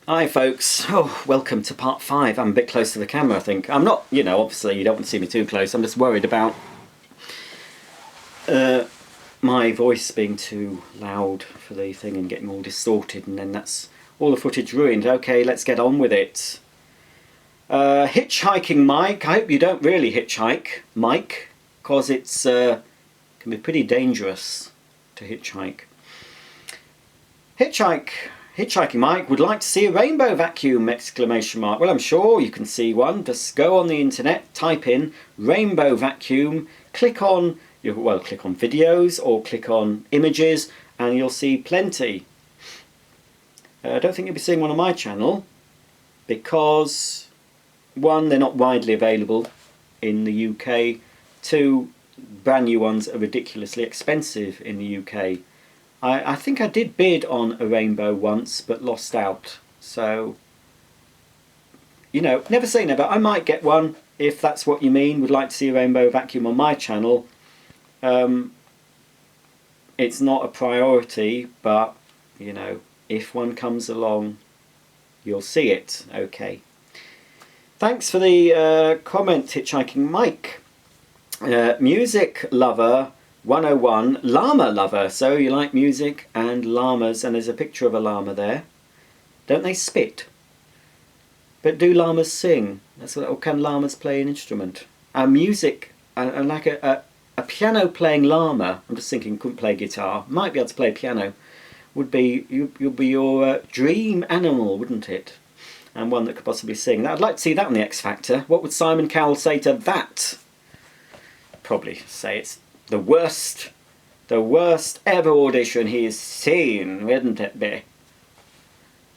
Hi folks, welcome to part 5. I'm a bit close to the camera I think. I'm not, obviously you don't want to see me too close. I'm just worried about my voice being too loud for the thing and getting all distorted, and then that's all the footage ruined. Okay, let's get on with it. Hitchhiking Mike. I hope you don't really hitchhike, Mike, because it's can be pretty dangerous to hitchhike. Hitchhiking Mike would like to see a rainbow vacuum! Well, I'm sure you can see one. Just go on the internet, type in rainbow vacuum, click on videos or click on images, and you'll see plenty. I don't think you'll be seeing one on my channel because, one, they're not widely available in the UK. Two, brand new ones are ridiculously expensive in the UK. I think I did bid on a rainbow once but lost out, so never say never. I might get one if that's what you mean. Would like to see a rainbow vacuum on my channel. It's not a priority, but if one comes along you'll see it. Okay, thanks for the comment, Hitchhiking Mike. Music Lover 101, Llama Lover. So you like music and llamas, and there's a picture of a llama there. Don't they spit? But do llamas sing? That's what. Or can llamas play an instrument? Music, like a piano playing llama. I'm just thinking, couldn't play guitar. Might be able to play piano. Would be you'll be your dream animal, wouldn't it? And one that could possibly sing. I'd like to see that on the X Factor. What would Simon Cowell say to that? Probably say it's the worst ever audition he's seen, wouldn't it be?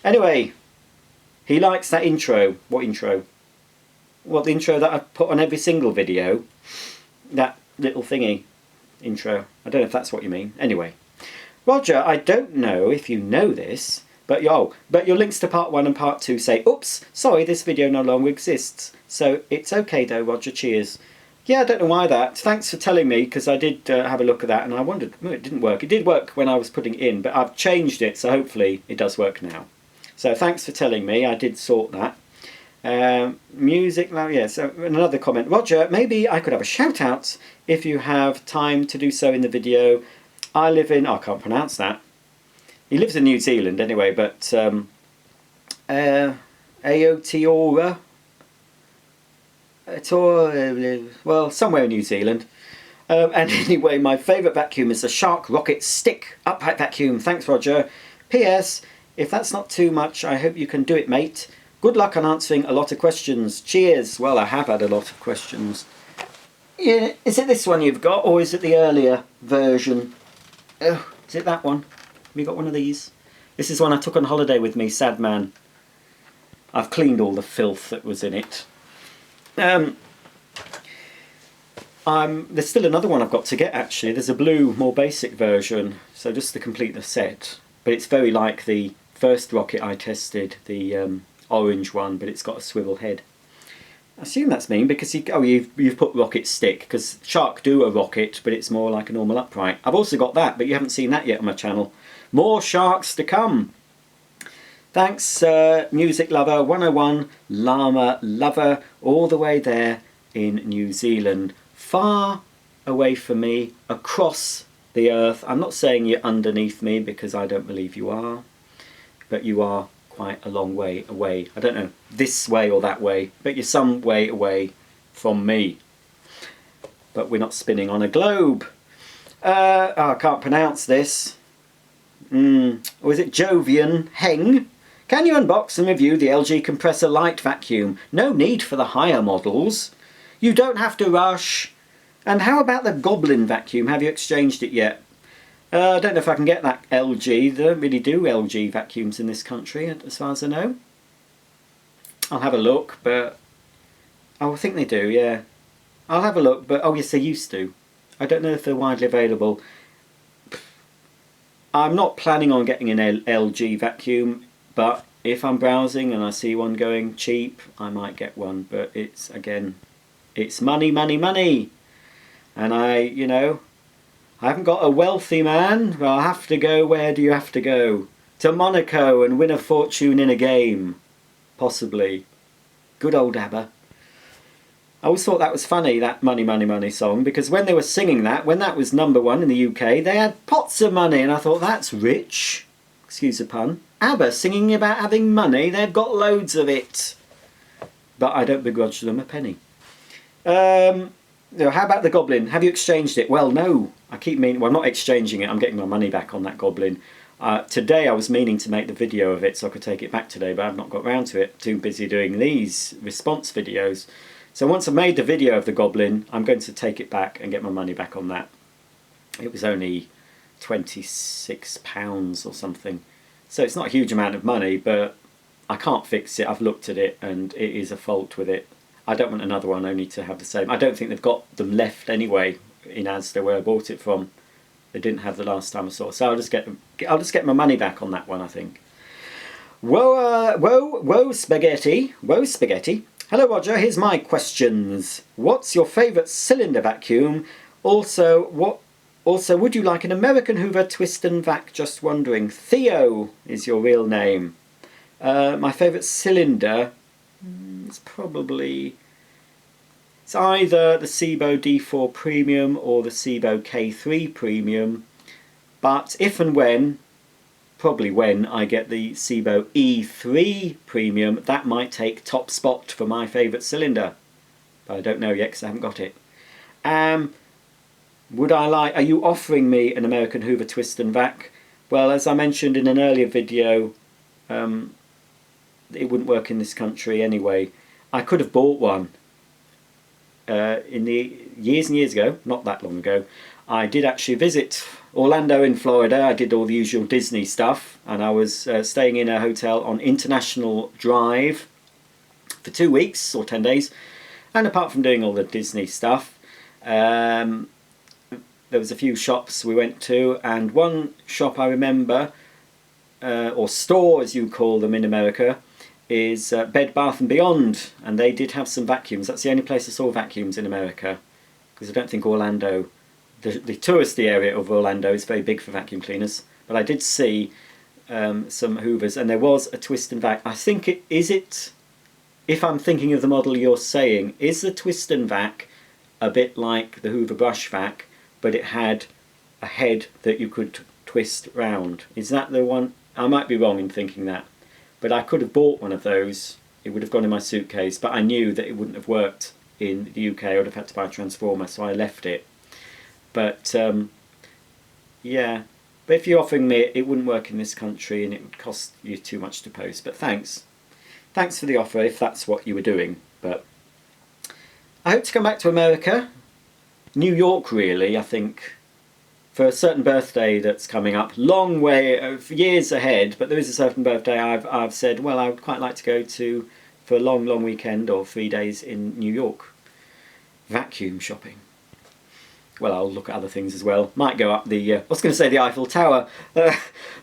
Anyway, he likes that intro. What intro? Well, the intro that I put on every single video. That little thingy intro. I don't know if that's what you mean. Anyway, Roger, I don't know if you know this, but your links to part 1 and part 2 say, oops, sorry, this video no longer exists. So it's okay though, Roger, cheers. Yeah, I don't know why that. Thanks for telling me, because I did have a look at that and I wondered, it didn't work. It did work when I was putting it in, but I've changed it, so hopefully it does work now. So thanks for telling me, I did sort that. Music, now, yeah, so another comment. Roger, maybe I could have a shout out if you have time to do so in the video. I live in, I can't pronounce that. He lives in New Zealand anyway, but Aotearoa. Well, somewhere in New Zealand. And anyway, my favourite vacuum is the Shark Rocket Stick Upright Vacuum. Thanks, Roger. P.S. If that's not too much, I hope you can do it, mate. Good luck on answering a lot of questions. Cheers. Well, I have had a lot of questions. Yeah, is it this one you've got, or is it the earlier version? Oh, is it that one? Have you got one of these? This is one I took on holiday with me, sad man. I've cleaned all the filth that was in it. There's still another one I've got to get actually. There's a blue, more basic version, so just to complete the set. But it's very like the first rocket I tested, the orange one, but it's got a swivel head. I assume that's mean because you've put rocket stick, because Shark do a rocket, but it's more like a normal upright. I've also got that, but you haven't seen that yet on my channel. More Sharks to come. Thanks, Music Lover 101, Llama Lover, all the way there in New Zealand. Far away from me, across the earth. I'm not saying you're underneath me because I don't believe you are, but you are quite a long way away. I don't know, this way or that way, but you're some way away from me. But we're not spinning on a globe. I can't pronounce this. Or is it Jovian Heng? Can you unbox and review the LG Compressor Light Vacuum? No need for the higher models. You don't have to rush. And how about the Goblin Vacuum? Have you exchanged it yet? I don't know if I can get that LG. They don't really do LG vacuums in this country, as far as I know. I'll have a look, but... I think they do, yeah. I'll have a look, but... Oh, yes, they used to. I don't know if they're widely available. I'm not planning on getting an LG vacuum. But if I'm browsing and I see one going cheap, I might get one. But it's, again, it's money, money, money. And I haven't got a wealthy man. I'll have to go, where do you have to go? to Monaco and win a fortune in a game. Possibly. Good old ABBA. I always thought that was funny, that Money, Money, Money song, because when they were singing that, when that was #1 in the UK, they had pots of money, and I thought, that's rich. Excuse the pun. ABBA singing about having money, they've got loads of it. But I don't begrudge them a penny. How about the Goblin? Have you exchanged it? Well, no. I keep meaning, well, I'm not exchanging it, I'm getting my money back on that Goblin. Today I was meaning to make the video of it so I could take it back today, but I've not got round to it. Too busy doing these response videos. So once I've made the video of the Goblin, I'm going to take it back and get my money back on that. It was only £26 or something. So it's not a huge amount of money, but I can't fix it. I've looked at it and it is a fault with it. I don't want another one only to have the same. I don't think they've got them left anyway in Asda where I bought it from. They didn't have the last time I saw it. So I'll just get my money back on that one, I think. Whoa spaghetti. Whoa spaghetti. Hello Roger, here's my questions. What's your favourite cylinder vacuum? Also, would you like an American Hoover twist and vac? Just wondering. Theo is your real name. My favourite cylinder, it's either the Sebo D4 Premium or the Sebo K3 Premium. But if and when, probably when I get the Sebo E3 Premium, that might take top spot for my favourite cylinder. But I don't know yet because I haven't got it. Are you offering me an American Hoover twist and vac? Well, as I mentioned in an earlier video, it wouldn't work in this country anyway. I could have bought one. In the years and years ago, not that long ago, I did actually visit Orlando in Florida. I did all the usual Disney stuff, and I was staying in a hotel on International Drive for 2 weeks or 10 days. And apart from doing all the Disney stuff, there was a few shops we went to, and one shop I remember, or store as you call them in America, is Bed Bath & Beyond, and they did have some vacuums. That's the only place I saw vacuums in America, because I don't think Orlando, the touristy area of Orlando is very big for vacuum cleaners, but I did see some Hoovers, and there was a twist and vac. I think if I'm thinking of the model you're saying, is the twist and vac a bit like the Hoover brush vac, but it had a head that you could twist round? Is that the one? I might be wrong in thinking that. But I could have bought one of those. It would have gone in my suitcase, but I knew that it wouldn't have worked in the UK. I would have had to buy a transformer, so I left it. But yeah, but if you're offering me it, it wouldn't work in this country and it would cost you too much to post. But thanks for the offer if that's what you were doing. But I hope to come back to America, New York really, I think, for a certain birthday that's coming up, long way of years ahead, but there is a certain birthday I've said, well, I would quite like to go to for a long weekend or 3 days in New York. Vacuum shopping. Well, I'll look at other things as well. Might go up the, I was going to say the Eiffel Tower.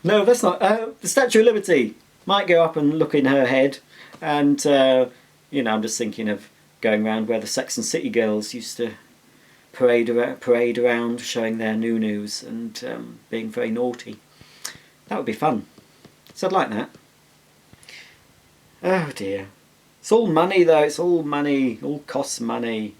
No, that's not, the Statue of Liberty. Might go up and look in her head, and, you know, I'm just thinking of going around where the Sex and City girls used to parade around showing their noo-noos and being very naughty. That would be fun. So I'd like that. Oh dear. It's all money though, it's all money, all costs money.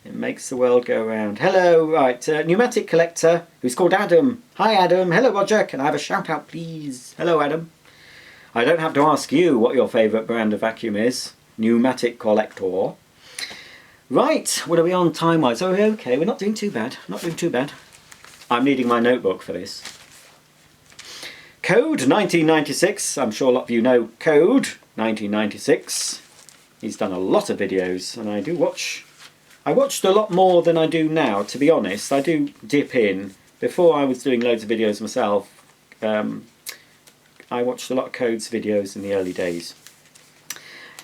It makes the world go round. Hello, right, pneumatic collector who's called Adam. Hi Adam. Hello Roger, can I have a shout out please? Hello Adam. I don't have to ask you what your favourite brand of vacuum is. Pneumatic collector. Right, what are we on time-wise? Oh, okay, we're not doing too bad. Not doing too bad. I'm needing my notebook for this. Code 1996. I'm sure a lot of you know Code 1996. He's done a lot of videos, and I watched a lot more than I do now, to be honest. I do dip in. Before I was doing loads of videos myself, I watched a lot of Code's videos in the early days.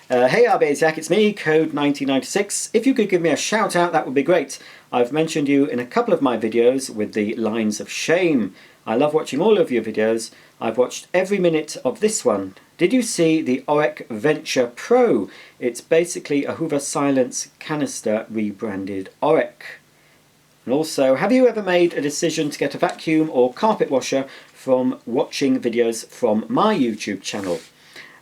Hey ibaisaic, it's me, Code 1996. If you could give me a shout out, that would be great. I've mentioned you in a couple of my videos with the lines of shame. I love watching all of your videos. I've watched every minute of this one. Did you see the Auric Venture Pro? It's basically a Hoover Silence canister rebranded Auric. And also, have you ever made a decision to get a vacuum or carpet washer from watching videos from my YouTube channel.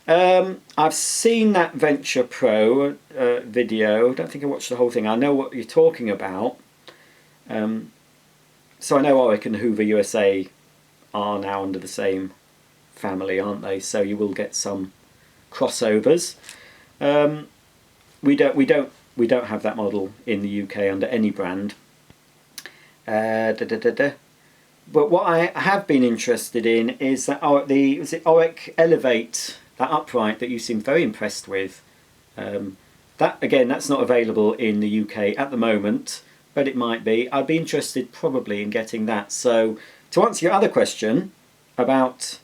I've seen that Venture Pro video. I don't think I watched the whole thing. I know what you're talking about. So I know Oric and Hoover USA are now under the same family, aren't they? So you will get some crossovers. We don't have that model in the UK under any brand. But what I have been interested in is that was it Oric Elevate, that upright that you seem very impressed with. That again, that's not available in the UK at the moment, but it might be. I'd be interested probably in getting that. So to answer your other question about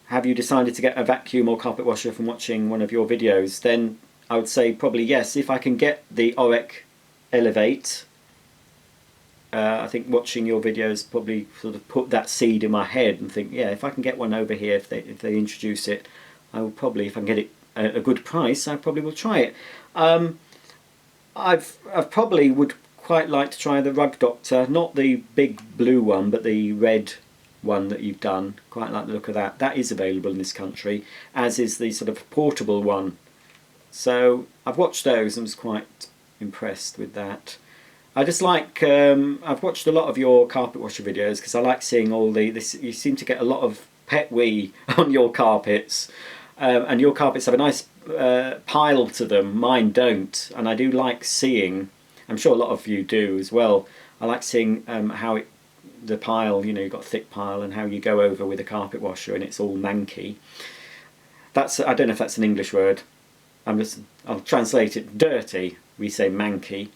have you decided to get a vacuum or carpet washer from watching one of your videos, then I would say probably yes. If I can get the Oric Elevate, I think watching your videos probably sort of put that seed in my head and think, yeah, if I can get one over here, if they introduce it, I will probably, if I can get it at a good price, I probably will try it. I've probably would quite like to try the Rug Doctor, not the big blue one, but the red one that you've done. Quite like the look of that. That is available in this country, as is the sort of portable one. So I've watched those and was quite impressed with that. I just like, I've watched a lot of your carpet washer videos because I like seeing all this. You seem to get a lot of pet wee on your carpets, and your carpets have a nice pile to them. Mine don't, and I do like seeing, I'm sure a lot of you do as well, I like seeing how the pile, you know, you've got a thick pile, and how you go over with a carpet washer and it's all manky. That's, I don't know if that's an English word. I'll translate it. Dirty, we say manky.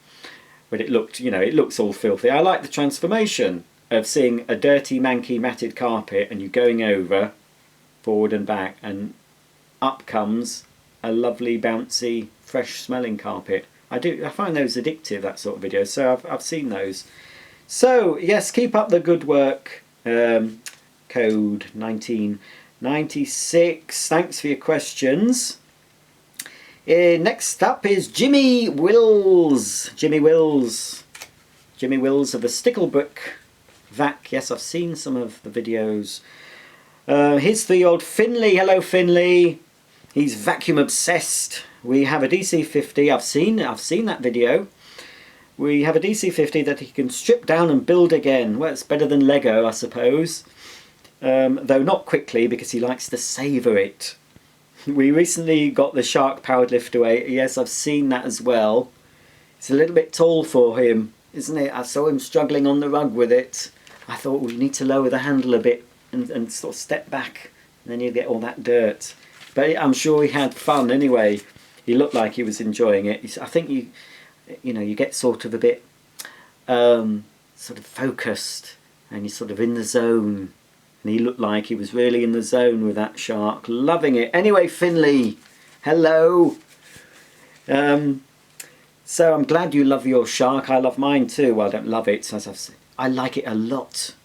But it looked, you know, it looks all filthy. I like the transformation of seeing a dirty, manky, matted carpet and you going over, forward and back, and up comes a lovely, bouncy, fresh-smelling carpet. I find those addictive, that sort of video. So I've seen those. So yes, keep up the good work. Code 1996. Thanks for your questions. Next up is Jimmy Wills. Jimmy Wills of the Sticklebrick Vac. Yes, I've seen some of the videos. Here's the old Finley. Hello, Finley. He's vacuum obsessed. We have a DC50. I've seen that video. We have a DC50 that he can strip down and build again. Well, it's better than Lego, I suppose. Though not quickly, because he likes to savour it. We recently got the Shark powered lift away. Yes, I've seen that as well. It's a little bit tall for him, isn't it? I saw him struggling on the rug with it. I thought, well, you need to lower the handle a bit and sort of step back, and then you get all that dirt. But I'm sure he had fun anyway. He looked like he was enjoying it. I think you get sort of a bit sort of focused, and you're sort of in the zone. And he looked like he was really in the zone with that shark, loving it. Anyway, Finley, hello. So I'm glad you love your shark. I love mine too. Well, I don't love it, as I've said. I like it a lot.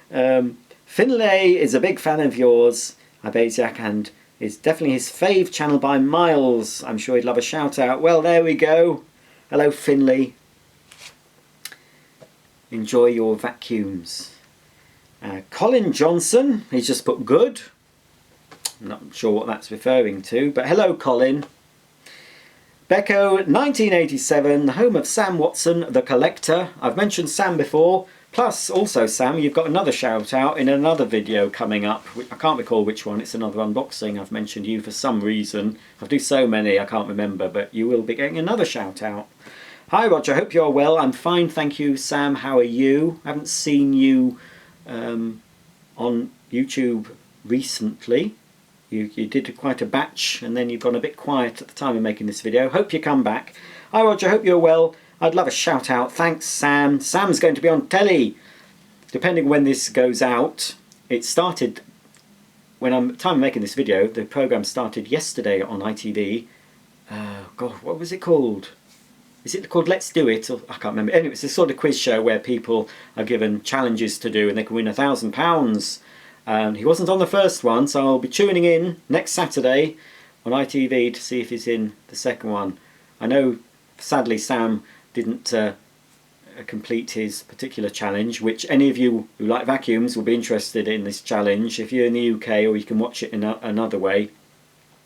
Finlay is a big fan of yours, ibaisaic, and is definitely his fave channel by miles. I'm sure he'd love a shout out. Well, there we go. Hello, Finlay. Enjoy your vacuums. Colin Johnson, he's just put good. I'm not sure what that's referring to, but hello, Colin. Becco 1987, the home of Sam Watson, the collector. I've mentioned Sam before. Plus, also, Sam, you've got another shout out in another video coming up. I can't recall which one. It's another unboxing. I've mentioned you for some reason. I do so many, I can't remember, but you will be getting another shout out. Hi, Roger. Hope you're well. I'm fine, thank you, Sam. How are you? I haven't seen you on YouTube recently. You did quite a batch, and then you've gone a bit quiet at the time of making this video. Hope you come back. Hi, Roger. Hope you're well. I'd love a shout out. Thanks, Sam. Sam's going to be on telly. Depending when this goes out, it started when I'm time of making this video. The program started yesterday on ITV. God, what was it called? Is it called Let's Do It? Or, I can't remember. Anyway, it's a sort of quiz show where people are given challenges to do and they can win £1,000. He wasn't on the first one, so I'll be tuning in next Saturday on ITV to see if he's in the second one. I know, sadly, Sam didn't complete his particular challenge, which any of you who like vacuums will be interested in this challenge. If you're in the UK, or you can watch it in another way,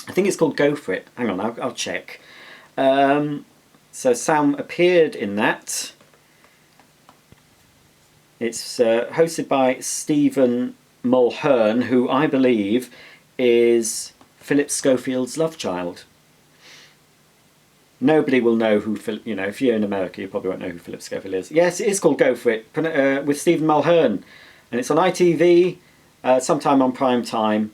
I think it's called Go For It. Hang on, I'll check. So Sam appeared in that. It's hosted by Stephen Mulhern, who I believe is Philip Schofield's love child. Nobody will know who if you're in America, you probably won't know who Philip Schofield is. Yes, it is called Go For It, with Stephen Mulhern, and it's on ITV, sometime on prime time.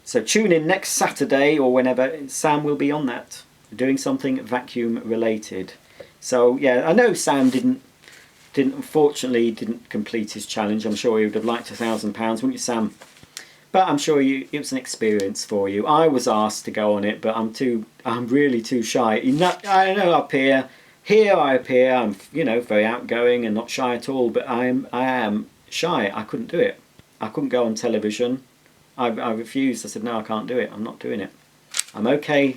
So tune in next Saturday or whenever. Sam will be on that, doing something vacuum related. So yeah, I know Sam unfortunately didn't complete his challenge. I'm sure he would have liked £1,000, wouldn't you, Sam? But I'm sure it was an experience for you. I was asked to go on it, but I'm really too shy. I know up here I appear, I'm very outgoing and not shy at all, but I am shy. I couldn't do it. I couldn't go on television. I refused. I said, no, I can't do it. I'm not doing it. I'm okay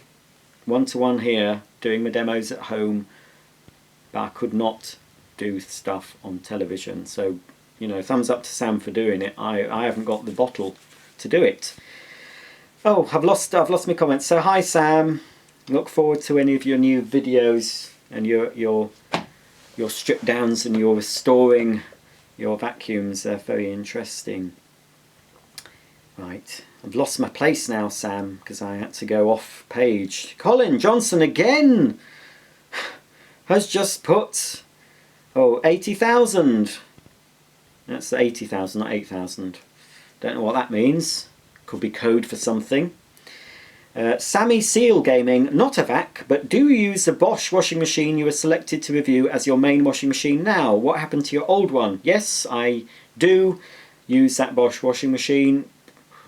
one-to-one here, doing my demos at home, but I could not do stuff on television. So, thumbs up to Sam for doing it. I haven't got the bottle to do it. Oh, I've lost my comments. So hi Sam, look forward to any of your new videos and your strip downs and your restoring your vacuums. They're very interesting. Right, I've lost my place now, Sam, because I had to go off page. Colin Johnson again has just put 80,000. That's 80,000, not 8,000. Don't know what that means. Could be code for something. Sammy Seal Gaming, not a vac, but do you use the Bosch washing machine you were selected to review as your main washing machine now? What happened to your old one? Yes, I do use that Bosch washing machine.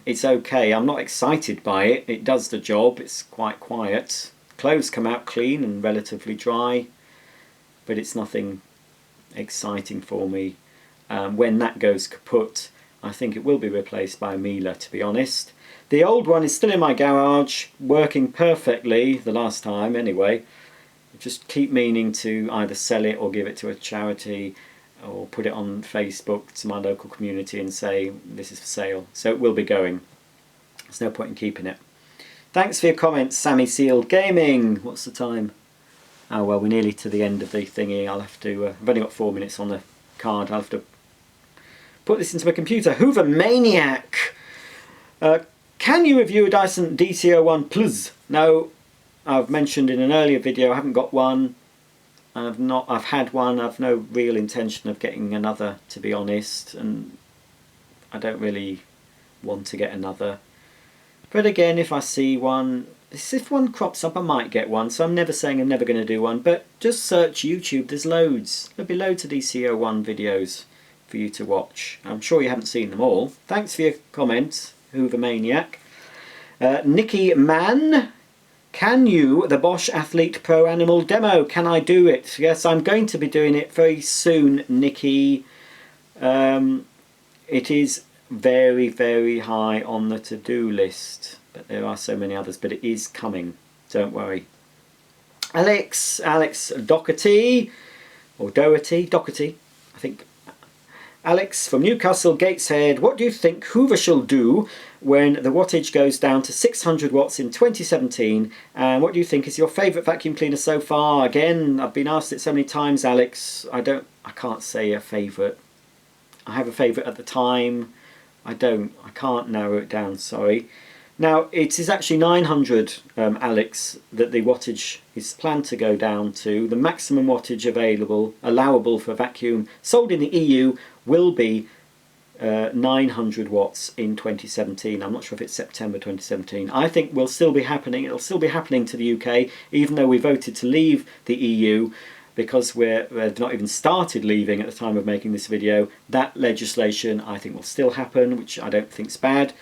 It's okay. I'm not excited by it. It does the job. It's quite quiet. Clothes come out clean and relatively dry, but it's nothing exciting for me. When that goes kaput, I think it will be replaced by a Miele, to be honest. The old one is still in my garage, working perfectly, the last time anyway. I just keep meaning to either sell it or give it to a charity or put it on Facebook to my local community and say this is for sale. So it will be going. There's no point in keeping it. Thanks for your comments, Sammy Sealed Gaming. What's the time? Oh well, we're nearly to the end of the thingy. I'll have to, I've only got 4 minutes on the card. I'll have to put this into my computer. Hoover Maniac! Can you review a Dyson DC01 Plus? No, I've mentioned in an earlier video I haven't got one. I've had one. I've no real intention of getting another, to be honest, and I don't really want to get another. But again, if I see one, if one crops up, I might get one. So I'm never saying I'm never going to do one, but just search YouTube. There's loads. There'll be loads of DC01 videos for you to watch. I'm sure you haven't seen them all. Thanks for your comment, Hoover Maniac. Nikki Mann, can you, the Bosch Athlete Pro Animal demo, can I do it? Yes, I'm going to be doing it very soon, Nikki. It is very, very high on the to-do list, but there are so many others, but it is coming, don't worry. Alex Doherty, or Doherty, I think. Alex from Newcastle, Gateshead, what do you think Hoover shall do when the wattage goes down to 600 watts in 2017? And what do you think is your favourite vacuum cleaner so far? Again, I've been asked it so many times, Alex. I can't say a favourite. I have a favourite at the time. I can't narrow it down, sorry. Now, it is actually 900, Alex, that the wattage is planned to go down to. The maximum wattage allowable for a vacuum sold in the EU will be 900 watts in 2017. I'm not sure if it's September 2017. I think will still be happening. It'll still be happening to the UK, even though we voted to leave the EU, because we've not even started leaving at the time of making this video. That legislation, I think, will still happen, which I don't think is bad.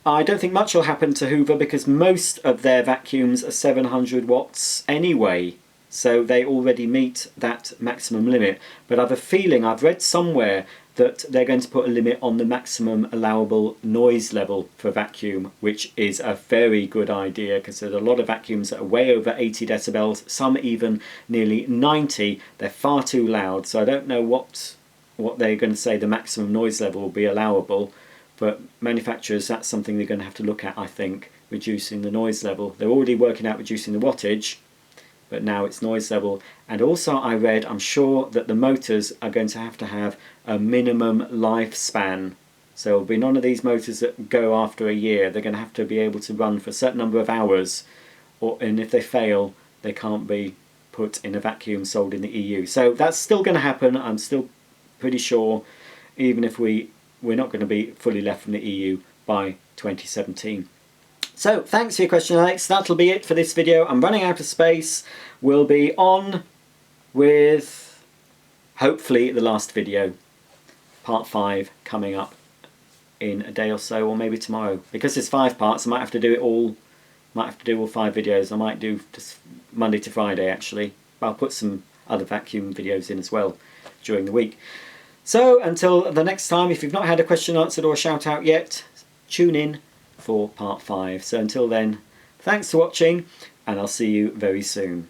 I don't think much will happen to Hoover because most of their vacuums are 700 watts anyway, so they already meet that maximum limit. But I have a feeling, I've read somewhere that they're going to put a limit on the maximum allowable noise level for vacuum, which is a very good idea, because there's a lot of vacuums that are way over 80 decibels, some even nearly 90. They're far too loud, so I don't know what they're going to say the maximum noise level will be allowable, but manufacturers, that's something they're going to have to look at, I think, reducing the noise level. They're already working out reducing the wattage, but now it's noise level. And also I read, I'm sure that the motors are going to have a minimum lifespan. So there'll be none of these motors that go after a year. They're going to have to be able to run for a certain number of hours, and if they fail, they can't be put in a vacuum sold in the EU. So that's still going to happen, I'm still pretty sure, even if we're not going to be fully left from the EU by 2017. So thanks for your question, Alex. That'll be it for this video. I'm running out of space. We'll be on with hopefully the last video, part 5, coming up in a day or so, or maybe tomorrow. Because there's 5 parts, I might have to do it all. Might have to do all 5 videos. I might do just Monday to Friday actually. But I'll put some other vacuum videos in as well during the week. So until the next time, if you've not had a question answered or a shout out yet, tune in for part 5. So until then, thanks for watching, and I'll see you very soon.